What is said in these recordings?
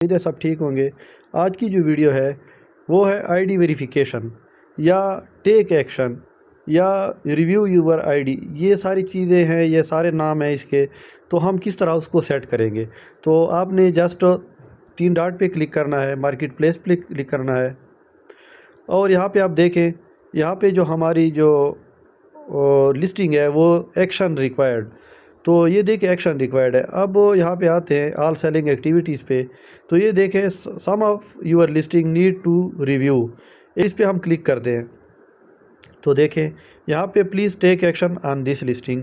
امید ہے سب ٹھیک ہوں گے۔ آج کی جو ویڈیو ہے وہ ہے آئی ڈی ویریفیکیشن یا ٹیک ایکشن یا ریویو یور آئی ڈی، یہ ساری چیزیں ہیں، یہ سارے نام ہیں اس کے۔ تو ہم کس طرح اس کو سیٹ کریں گے؟ تو آپ نے جسٹ 3 ڈاٹ پہ کلک کرنا ہے، مارکیٹ پلیس پہ کلک کرنا ہے، اور یہاں پہ آپ دیکھیں، یہاں پہ جو ہماری جو لسٹنگ ہے وہ ایکشن ریکوائرڈ، تو یہ دیکھیں ایکشن ریکوائرڈ ہے۔ اب یہاں پہ آتے ہیں آل سیلنگ ایکٹیویٹیز پہ، تو یہ دیکھیں some of your listing need to review, اس پہ ہم کلک کرتے ہیں تو دیکھیں یہاں پہ please take action on this listing.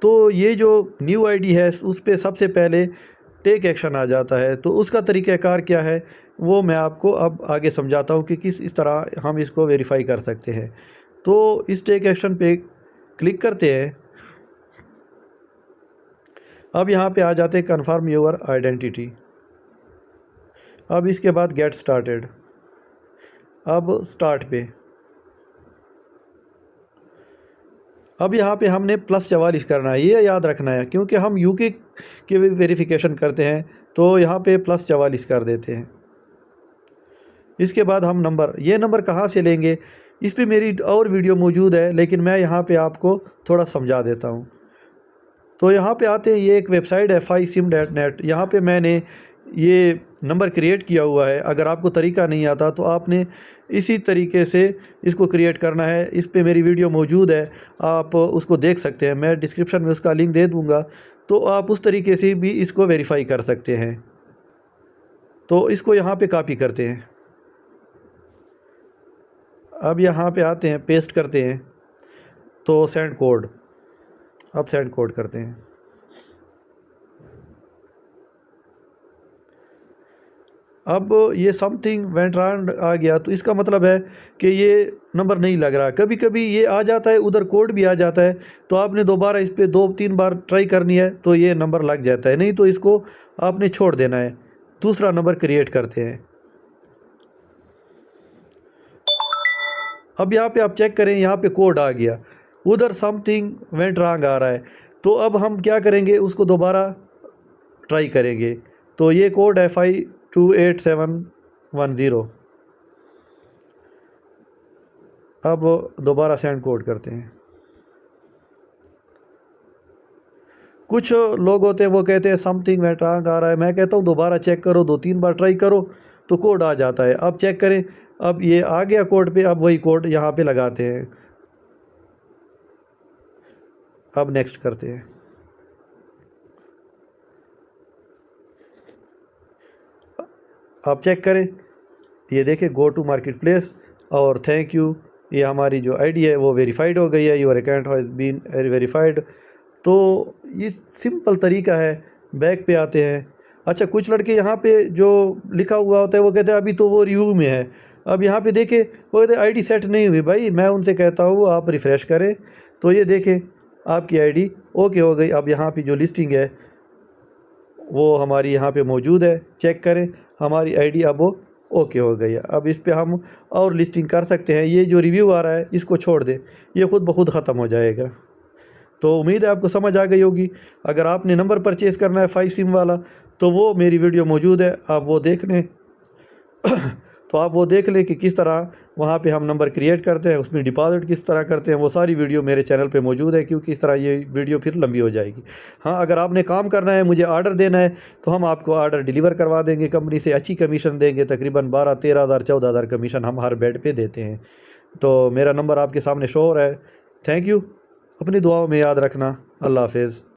تو یہ جو نیو آئی ڈی ہے اس پہ سب سے پہلے ٹیک ایکشن آ جاتا ہے۔ تو اس کا طریقہ کار کیا ہے وہ میں آپ کو اب آگے سمجھاتا ہوں کہ اس طرح ہم اس کو ویریفائی کر سکتے ہیں۔ تو اس ٹیک ایکشن پہ کلک کرتے ہیں، اب یہاں پہ آ جاتے ہیں کنفرم یور آئیڈینٹی، اب اس کے بعد گیٹ سٹارٹیڈ، اب سٹارٹ پہ، اب یہاں پہ ہم نے +44 کرنا ہے، یہ یاد رکھنا ہے کیونکہ ہم یو کے کی ویریفیکیشن کرتے ہیں تو یہاں پہ +44 کر دیتے ہیں۔ اس کے بعد ہم یہ نمبر کہاں سے لیں گے، اس پہ میری اور ویڈیو موجود ہے، لیکن میں یہاں پہ آپ کو تھوڑا سمجھا دیتا ہوں۔ تو یہاں پہ آتے ہیں، یہ ایک ویب سائٹ ہے FiSim.net، یہاں پہ میں نے یہ نمبر کریٹ کیا ہوا ہے۔ اگر آپ کو طریقہ نہیں آتا تو آپ نے اسی طریقے سے اس کو کریٹ کرنا ہے۔ اس پہ میری ویڈیو موجود ہے، آپ اس کو دیکھ سکتے ہیں، میں ڈسکرپشن میں اس کا لنک دے دوں گا، تو آپ اس طریقے سے بھی اس کو ویریفائی کر سکتے ہیں۔ تو اس کو یہاں پہ کاپی کرتے ہیں، اب یہاں پہ آتے ہیں، پیسٹ کرتے ہیں، تو سینڈ کوڈ، اب سینڈ کوڈ کرتے ہیں۔ اب یہ سم تھنگ وینٹ رانگ آ گیا، تو اس کا مطلب ہے کہ یہ نمبر نہیں لگ رہا۔ کبھی کبھی یہ آ جاتا ہے، ادھر کوڈ بھی آ جاتا ہے، تو آپ نے دوبارہ اس پہ 2-3 بار ٹرائی کرنی ہے تو یہ نمبر لگ جاتا ہے، نہیں تو اس کو آپ نے چھوڑ دینا ہے، دوسرا نمبر کریٹ کرتے ہیں۔ اب یہاں پہ آپ چیک کریں، یہاں پہ کوڈ آ گیا، ادھر سم تھنگ وینٹ رانگ آ رہا ہے، تو اب ہم کیا کریں گے، اس کو دوبارہ ٹرائی کریں گے۔ تو یہ کوڈ ہے 528710، اب دوبارہ سینڈ کوڈ کرتے ہیں۔ کچھ لوگ ہوتے ہیں وہ کہتے ہیں سم تھنگ وینٹ رانگ آ رہا ہے، میں کہتا ہوں دوبارہ چیک کرو، 2-3 بار ٹرائی کرو تو کوڈ آ جاتا ہے۔ اب چیک کریں، اب یہ آ گیا کوڈ پہ، اب وہی کوڈ یہاں پہ لگاتے ہیں، اب نیکسٹ کرتے ہیں۔ آپ چیک کریں، یہ دیکھیں گو ٹو مارکیٹ پلیس اور تھینک یو، یہ ہماری جو آئی ڈی ہے وہ ویریفائڈ ہو گئی ہے، your account has been verified. تو یہ سمپل طریقہ ہے، بیک پہ آتے ہیں۔ اچھا، کچھ لڑکے یہاں پہ جو لکھا ہوا ہوتا ہے وہ کہتے ہیں ابھی تو وہ ریویو میں ہے، اب یہاں پہ دیکھیں وہ کہتے ہیں آئی ڈی سیٹ نہیں ہوئی۔ بھائی میں ان سے کہتا ہوں آپ ریفریش کریں، تو یہ دیکھیں آپ کی آئی ڈی اوکے ہو گئی۔ اب یہاں پہ جو لسٹنگ ہے وہ ہماری یہاں پہ موجود ہے، چیک کریں، ہماری آئی ڈی اب وہ اوکے ہو گئی ہے۔ اب اس پہ ہم اور لسٹنگ کر سکتے ہیں، یہ جو ریویو آ رہا ہے اس کو چھوڑ دیں، یہ خود بخود ختم ہو جائے گا۔ تو امید ہے آپ کو سمجھ آ گئی ہوگی۔ اگر آپ نے نمبر پرچیز کرنا ہے FiSim والا تو وہ میری ویڈیو موجود ہے، آپ وہ دیکھ لیں تو آپ وہ دیکھ لیں کہ کس طرح وہاں پہ ہم نمبر کریٹ کرتے ہیں، اس میں ڈپازٹ کس طرح کرتے ہیں، وہ ساری ویڈیو میرے چینل پہ موجود ہے، کیونکہ اس طرح یہ ویڈیو پھر لمبی ہو جائے گی۔ ہاں، اگر آپ نے کام کرنا ہے، مجھے آرڈر دینا ہے، تو ہم آپ کو آرڈر ڈیلیور کروا دیں گے، کمپنی سے اچھی کمیشن دیں گے، تقریباً 12-13 ہزار 14 ہزار کمیشن ہم ہر بیڈ پہ دیتے ہیں۔ تو میرا نمبر آپ کے سامنے شو ہو رہا ہے۔ تھینک یو، اپنی دعاؤں میں یاد رکھنا۔ اللہ حافظ۔